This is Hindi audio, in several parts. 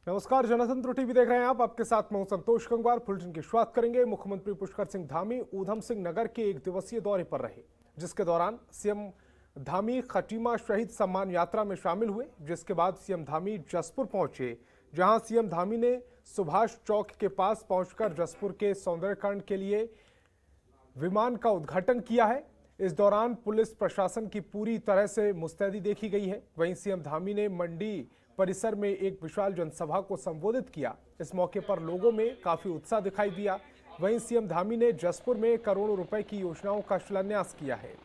नमस्कार, जनतंत्र टीवी देख रहे हैं आप। आपके साथ मैं हूं संतोष गंगवार। बुलेटिन की शुरुआत करेंगे। मुख्यमंत्री पुष्कर सिंह धामी ऊधम सिंह नगर के एक दिवसीय दौरे पर रहे, जिसके दौरान सीएम धामी खटीमा शहीद सम्मान यात्रा में शामिल हुए। जिसके बाद सीएम धामी जसपुर पहुंचे, जहां सीएम धामी ने सुभाष चौक के पास पहुंचकर जसपुर के सौंदर्यकरण के लिए विमान का उद्घाटन किया है। इस दौरान पुलिस प्रशासन की पूरी तरह से मुस्तैदी देखी गई है। वहीं सीएम धामी ने मंडी परिसर में एक विशाल जनसभा को संबोधित किया। इस मौके पर लोगों में काफी उत्साह दिखाई दिया। वहीं सीएम धामी ने जसपुर में करोड़ों रुपए की योजनाओं का शिलान्यास किया है।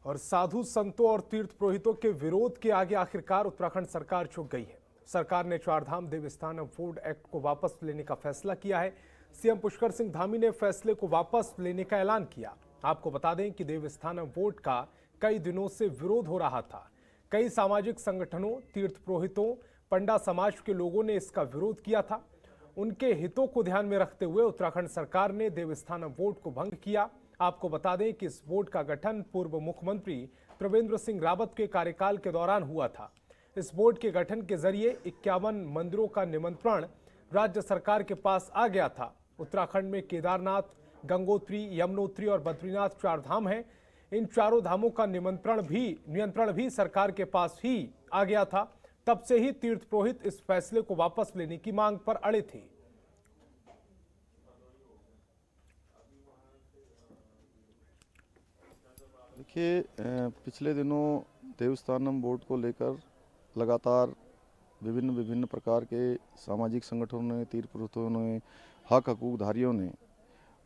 और साधु संतों और तीर्थ पुरोहितों के विरोध के आगे आखिरकार उत्तराखंड सरकार झुक गई है। सरकार ने चारधाम देवस्थानम बोर्ड एक्ट को वापस लेने का फैसला किया है। सीएम पुष्कर सिंह धामी ने फैसले को वापस लेने का ऐलान किया। आपको बता दें कि देवस्थानम बोर्ड का कई दिनों से विरोध हो रहा था। कई सामाजिक संगठनों, तीर्थ पुरोहितों, पंडा समाज के लोगों ने इसका विरोध किया था। उनके हितों को ध्यान में रखते हुए उत्तराखंड सरकार ने देवस्थानम बोर्ड को भंग किया। आपको बता दें कि इस बोर्ड का गठन पूर्व मुख्यमंत्री त्रिवेंद्र सिंह रावत के कार्यकाल के दौरान हुआ था। इस बोर्ड के गठन के जरिए 51 मंदिरों का निमंत्रण राज्य सरकार के पास आ गया था। उत्तराखंड में केदारनाथ, गंगोत्री, यमुनोत्री और बद्रीनाथ चार धाम हैं। इन चारों धामों का नियंत्रण भी सरकार के पास ही आ गया था। तब से ही तीर्थ पुरोहित इस फैसले को वापस लेने की मांग पर अड़े थे। देखिए, पिछले दिनों देवस्थानम बोर्ड को लेकर लगातार विभिन्न प्रकार के सामाजिक संगठनों ने, तीर्थ पुरोहितों ने, हक हकूकधारियों ने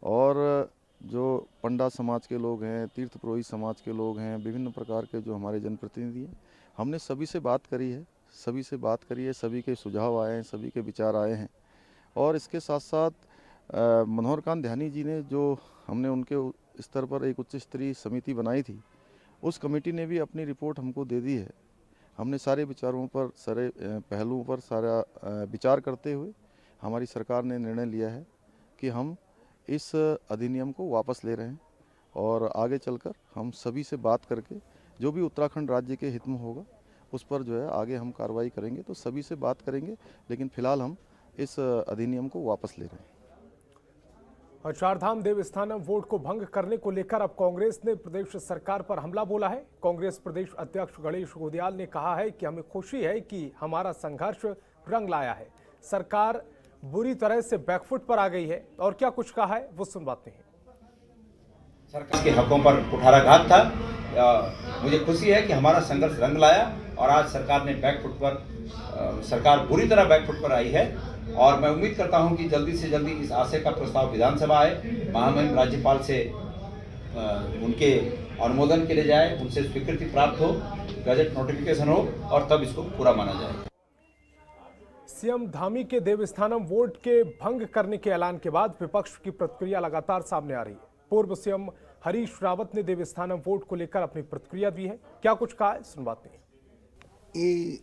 और जो पंडा समाज के लोग हैं, तीर्थ पुरोहित समाज के लोग हैं, विभिन्न प्रकार के जो हमारे जनप्रतिनिधि हैं, हमने सभी से बात करी है। सभी के सुझाव आए हैं, सभी के विचार आए हैं। और इसके साथ साथ मनोहर कांत ध्यानी जी ने जो हमने उनके स्तर पर एक उच्च स्तरीय समिति बनाई थी, उस कमेटी ने भी अपनी रिपोर्ट हमको दे दी है। हमने सारे विचारों पर, सारे पहलुओं पर सारा विचार करते हुए हमारी सरकार ने निर्णय लिया है कि हम इस अधिनियम को वापस ले रहे हैं और आगे चलकर हम सभी से बात करके जो भी उत्तराखंड राज्य के हित में होगा उस पर जो है आगे हम कार्रवाई करेंगे। तो सभी से बात करेंगे, लेकिन फिलहाल हम इस अधिनियम को वापस ले रहे हैं। और चारधाम देवस्थानम बोर्ड को भंग करने को लेकर अब कांग्रेस ने प्रदेश सरकार पर हमला बोला है। कांग्रेस प्रदेश अध्यक्ष गणेश गोदियाल ने कहा है कि हमें खुशी है कि हमारा संघर्ष रंग लाया है। सरकार बुरी तरह से बैकफुट पर आ गई है। और क्या कुछ कहा है वो सुनवाते हैं। सरकार के हकों पर कुठाराघात था। मुझे खुशी है कि हमारा संघर्ष रंग लाया और आज सरकार ने सरकार बुरी तरह बैकफुट पर आई है। और मैं उम्मीद करता हूं कि जल्दी से जल्दी इस आशय का प्रस्ताव विधानसभा आए, महामहिम राज्यपाल से उनके अनुमोदन के लिए जाए, उनसे स्वीकृति प्राप्त हो, गजट नोटिफिकेशन हो और तब इसको पूरा माना जाए। सीएम धामी के देवस्थानम बोर्ड के भंग करने के ऐलान के बाद विपक्ष की प्रतिक्रिया लगातार सामने आ रही है। पूर्व सीएम हरीश रावत ने देवस्थानम बोर्ड को लेकर अपनी प्रतिक्रिया दी है। क्या कुछ कहा है, सुनवाते हैं। ये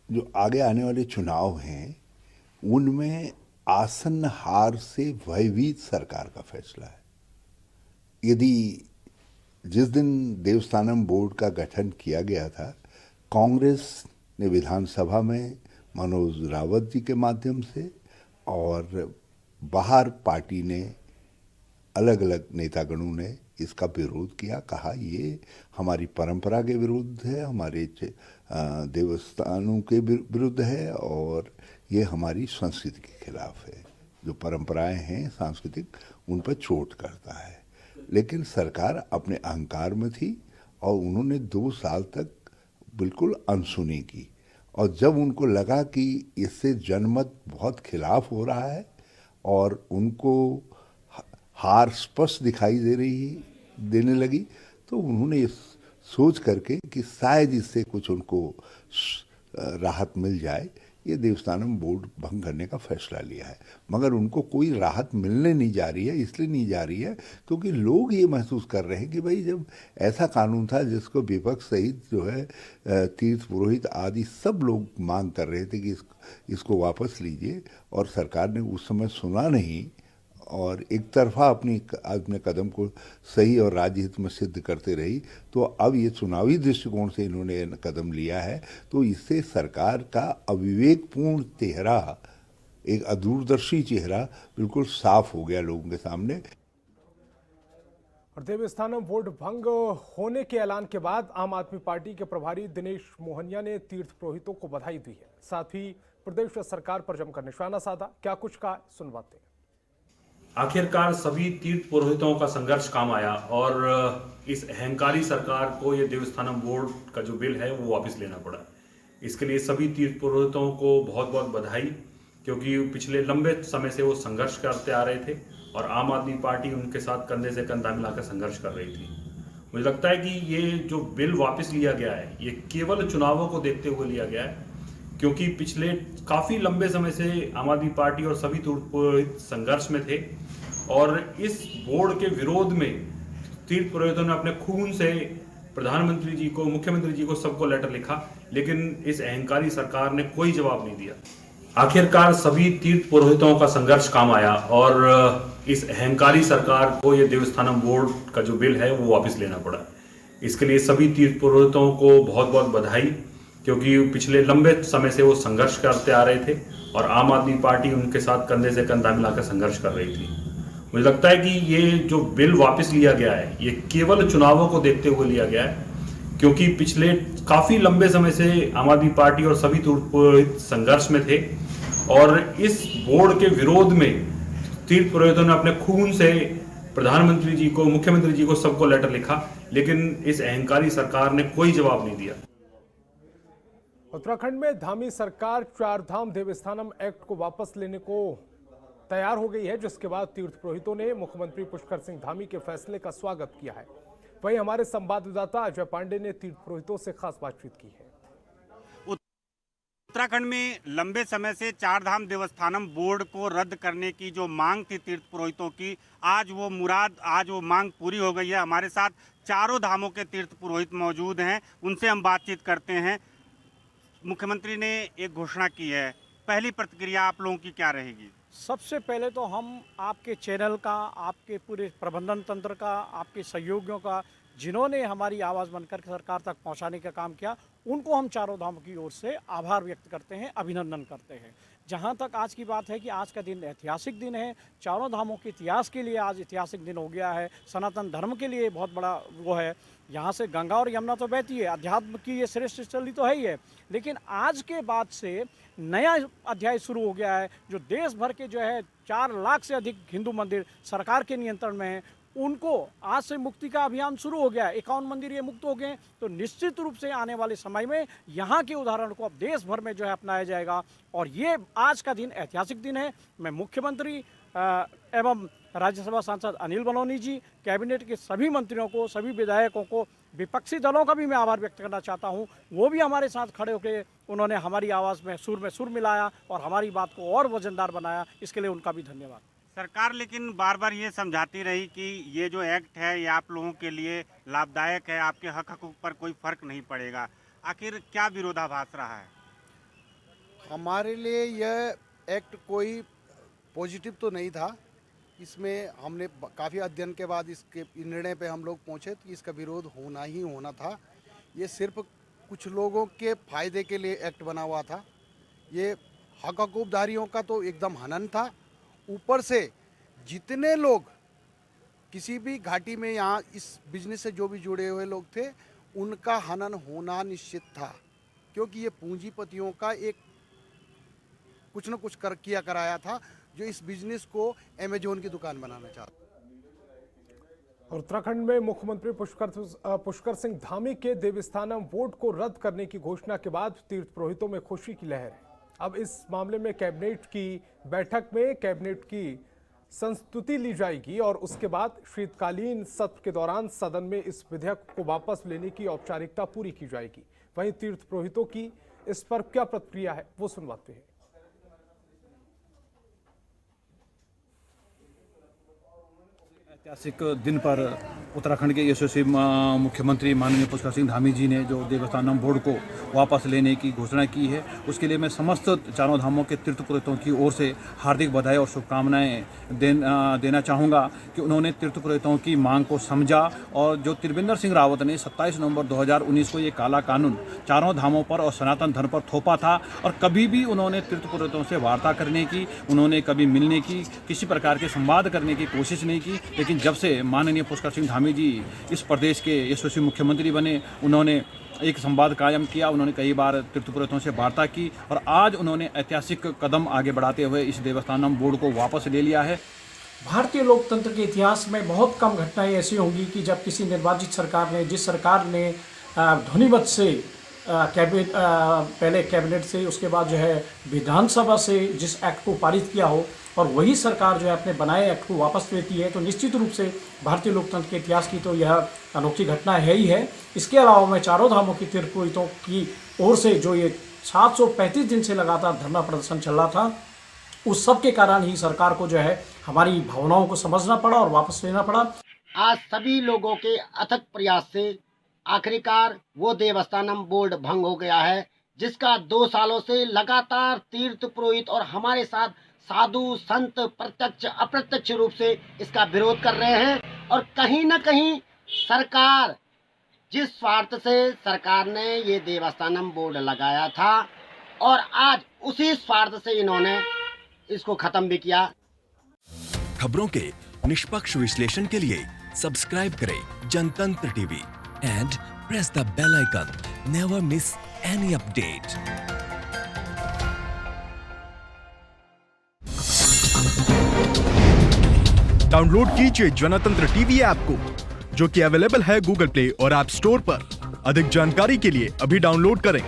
जो आगे आने वाले चुनाव हैं उनमें आसन्न हार से भयभीत सरकार का फैसला है। यदि जिस दिन देवस्थानम बोर्ड का गठन किया गया था, कांग्रेस ने विधानसभा में मनोज रावत जी के माध्यम से और बाहर पार्टी ने अलग अलग नेतागणों ने इसका विरोध किया, कहा ये हमारी परंपरा के विरुद्ध है, हमारे देवस्थानों के विरुद्ध है और ये हमारी संस्कृति के खिलाफ है। जो परंपराएं हैं सांस्कृतिक, उन पर चोट करता है। लेकिन सरकार अपने अहंकार में थी और उन्होंने 2 साल तक बिल्कुल अनसुनी की। और जब उनको लगा कि इससे जनमत बहुत खिलाफ हो रहा है और उनको हार स्पष्ट दिखाई देने लगी, तो उन्होंने इस सोच करके कि शायद इससे कुछ उनको राहत मिल जाए, ये देवस्थानम बोर्ड भंग करने का फैसला लिया है। मगर उनको कोई राहत मिलने नहीं जा रही है, इसलिए नहीं जा रही है क्योंकि लोग ये महसूस कर रहे हैं कि भाई जब ऐसा कानून था जिसको विपक्ष सहित जो है तीर्थ पुरोहित आदि सब लोग मांग कर रहे थे कि इसको वापस लीजिए, और सरकार ने उस समय सुना नहीं और एक तरफा अपने कदम को सही और राज्य हित में सिद्ध करते रही, तो अब ये चुनावी दृष्टिकोण से इन्होंने कदम लिया है, तो इससे सरकार का अविवेकपूर्ण चेहरा, एक अदूरदर्शी चेहरा बिल्कुल साफ हो गया लोगों के सामने। और देवस्थानम बोर्ड भंग होने के ऐलान के बाद आम आदमी पार्टी के प्रभारी दिनेश मोहनिया ने तीर्थ पुरोहितों को बधाई दी है। साथ ही प्रदेश सरकार पर जमकर निशाना साधा। क्या कुछ कहा, सुनवाते हैं। आखिरकार सभी तीर्थ पुरोहितों का संघर्ष काम आया और इस अहंकारी सरकार को ये देवस्थानम बोर्ड का जो बिल है वो वापस लेना पड़ा। इसके लिए सभी तीर्थ पुरोहितों को बहुत बहुत बधाई, क्योंकि पिछले लंबे समय से वो संघर्ष करते आ रहे थे और आम आदमी पार्टी उनके साथ कंधे से कंधा मिलाकर संघर्ष कर रही थी। मुझे लगता है कि ये जो बिल वापस लिया गया है ये केवल चुनावों को देखते हुए लिया गया है, क्योंकि पिछले काफ़ी लंबे समय से आम आदमी पार्टी और सभी तीर्थ पुरोहित संघर्ष में थे और इस बोर्ड के विरोध में तीर्थ पुरोहितों ने अपने खून से प्रधानमंत्री जी को, मुख्यमंत्री जी को, सबको लेटर लिखा, लेकिन इस अहंकारी सरकार ने कोई जवाब नहीं दिया। आखिरकार सभी तीर्थ पुरोहितों का संघर्ष काम आया और इस अहंकारी सरकार को ये देवस्थानम बोर्ड का जो बिल है वो वापस लेना पड़ा। इसके लिए सभी तीर्थ पुरोहितों को बहुत बहुत बधाई, क्योंकि पिछले लंबे समय से वो संघर्ष करते आ रहे थे और आम आदमी पार्टी उनके साथ कंधे से कंधा मिलाकर संघर्ष कर रही थी। मुझे लगता है कि ये जो बिल वापस लिया गया है ये केवल चुनावों को देखते हुए लिया गया है, क्योंकि पिछले काफ़ी लंबे समय से आम आदमी पार्टी और सभी तीर्थ पुरोहित संघर्ष में थे और इस बोर्ड के विरोध में तीर्थ पुरोहितों ने अपने खून से प्रधानमंत्री जी को, मुख्यमंत्री जी को, सबको लेटर लिखा, लेकिन इस अहंकारी सरकार ने कोई जवाब नहीं दिया। उत्तराखंड में धामी सरकार चारधाम देवस्थानम एक्ट को वापस लेने को तैयार हो गई है, जिसके बाद तीर्थ पुरोहितों ने मुख्यमंत्री पुष्कर सिंह धामी के फैसले का स्वागत किया है। वहीं हमारे संवाददाता अजय पांडे ने तीर्थ पुरोहितों से खास बातचीत की है। उत्तराखंड में लंबे समय से चारधाम देवस्थानम बोर्ड को रद्द करने की जो मांग थी तीर्थ पुरोहितों की, आज वो मांग पूरी हो गई है। हमारे साथ चारों धामों के तीर्थ पुरोहित मौजूद हैं, उनसे हम बातचीत करते हैं। मुख्यमंत्री ने एक घोषणा की है, पहली प्रतिक्रिया आप लोगों की क्या रहेगी? सबसे पहले तो हम आपके चैनल का, आपके पूरे प्रबंधन तंत्र का, आपके सहयोगियों का, जिन्होंने हमारी आवाज़ बनकर सरकार तक पहुंचाने का काम किया, उनको हम चारों धामों की ओर से आभार व्यक्त करते हैं, अभिनंदन करते हैं। जहां तक आज की बात है कि आज का दिन ऐतिहासिक दिन है, चारों धामों के इतिहास के लिए आज ऐतिहासिक दिन हो गया है। सनातन धर्म के लिए बहुत बड़ा वो है। यहाँ से गंगा और यमुना तो बहती है, अध्यात्म की ये श्रेष्ठ स्थली तो है ही है, लेकिन आज के बाद से नया अध्याय शुरू हो गया है। जो देश भर के जो है 4 लाख से अधिक हिंदू मंदिर सरकार के नियंत्रण में हैं, उनको आज से मुक्ति का अभियान शुरू हो गया है। 51 मंदिर ये मुक्त हो गए, तो निश्चित रूप से आने वाले समय में यहाँ के उदाहरण को अब देश भर में जो है अपनाया जाएगा और ये आज का दिन ऐतिहासिक दिन है। मैं मुख्यमंत्री एवं राज्यसभा सांसद अनिल बलौनी जी, कैबिनेट के सभी मंत्रियों को, सभी विधायकों को, विपक्षी दलों का भी मैं आभार व्यक्त करना चाहता हूँ। वो भी हमारे साथ खड़े होकर उन्होंने हमारी आवाज़ में सुर मिलाया और हमारी बात को और वजनदार बनाया, इसके लिए उनका भी धन्यवाद। सरकार लेकिन बार बार ये समझाती रही कि ये जो एक्ट है ये आप लोगों के लिए लाभदायक है, आपके हक हकूक पर कोई फर्क नहीं पड़ेगा। आखिर क्या विरोधाभास रहा है? हमारे लिए यह एक्ट कोई पॉजिटिव तो नहीं था। इसमें हमने काफ़ी अध्ययन के बाद इसके निर्णय पे हम लोग पहुँचे कि इसका विरोध होना ही होना था। ये सिर्फ कुछ लोगों के फ़ायदे के लिए एक्ट बना हुआ था। ये हक हकूकधारियों का तो एकदम हनन था। ऊपर से जितने लोग किसी भी घाटी में यहाँ इस बिजनेस से जो भी जुड़े हुए लोग थे, उनका हनन होना निश्चित था, क्योंकि ये पूंजीपतियों का एक कुछ न कुछ किया कराया था, जो इस बिजनेस को अमेजोन की दुकान बनाना चाहता। और उत्तराखंड में मुख्यमंत्री पुष्कर सिंह धामी के देवस्थानम बोर्ड को रद्द करने की घोषणा के बाद तीर्थ पुरोहितों में खुशी की लहर है। अब इस मामले में कैबिनेट की बैठक में कैबिनेट की संस्तुति ली जाएगी और उसके बाद शीतकालीन सत्र के दौरान सदन में इस विधेयक को वापस लेने की औपचारिकता पूरी की जाएगी। वहीं तीर्थ पुरोहितों की इस पर क्या प्रतिक्रिया है वो सुनवाते हैं। ऐतिहासिक दिन पर उत्तराखंड के यशस्वी मुख्यमंत्री माननीय पुष्कर सिंह धामी जी ने जो देवस्थानम बोर्ड को वापस लेने की घोषणा की है, उसके लिए मैं समस्त चारों धामों के तीर्थ पुरोहितों की ओर से हार्दिक बधाई और शुभकामनाएं देना चाहूँगा कि उन्होंने तीर्थ पुरोहितों की मांग को समझा और जो त्रिवेंद्र सिंह रावत ने 27 नवंबर 2019 को ये काला कानून चारों धामों पर और सनातन धर्म पर थोपा था और कभी भी उन्होंने तीर्थ पुरोहितों से वार्ता करने की, उन्होंने कभी मिलने की, किसी प्रकार के संवाद करने की कोशिश नहीं की। लेकिन जब से माननीय पुष्कर सिंह धामी जी इस प्रदेश के यशस्वी मुख्यमंत्री बने, उन्होंने एक संवाद कायम किया, उन्होंने कई बार तीर्थ पुरोहितों से वार्ता की और आज उन्होंने ऐतिहासिक कदम आगे बढ़ाते हुए इस देवस्थानम बोर्ड को वापस ले लिया है। भारतीय लोकतंत्र के इतिहास में बहुत कम घटनाएं ऐसी होंगी कि जब किसी निर्वाचित सरकार ने, जिस सरकार ने ध्वनिमत से पहले कैबिनेट से, उसके बाद जो है विधानसभा से जिस एक्ट को पारित किया हो और वही सरकार जो है अपने बनाए एक्ट को वापस लेती है, तो निश्चित रूप से भारतीय लोकतंत्र के इतिहास की तो यह अनोखी घटना है ही है। इसके अलावा मैं चारों धामों की तीर्थ पुरोहितों की ओर से जो ये 735 दिन से लगातार धरना प्रदर्शन चल रहा था, उस सब के कारण ही सरकार को जो है हमारी भावनाओं को समझना पड़ा और वापस लेना पड़ा। आज सभी लोगों के अथक प्रयास से आखिरकार वो देवस्थानम बोर्ड भंग हो गया है, जिसका 2 सालों से लगातार तीर्थ पुरोहित और हमारे साथ साधु संत प्रत्यक्ष अप्रत्यक्ष रूप से इसका विरोध कर रहे हैं। और कहीं न कहीं सरकार, जिस स्वार्थ से सरकार ने ये देवस्थानम बोर्ड लगाया था और आज उसी स्वार्थ से इन्होंने इसको खत्म भी किया। खबरों के निष्पक्ष विश्लेषण के लिए सब्सक्राइब करें जनतंत्र TV and press the bell icon. Never miss any update. Download कीजिए जनतंत्र टीवी ऐप को, जो कि अवेलेबल है गूगल प्ले और ऐप स्टोर पर। अधिक जानकारी के लिए अभी डाउनलोड करें।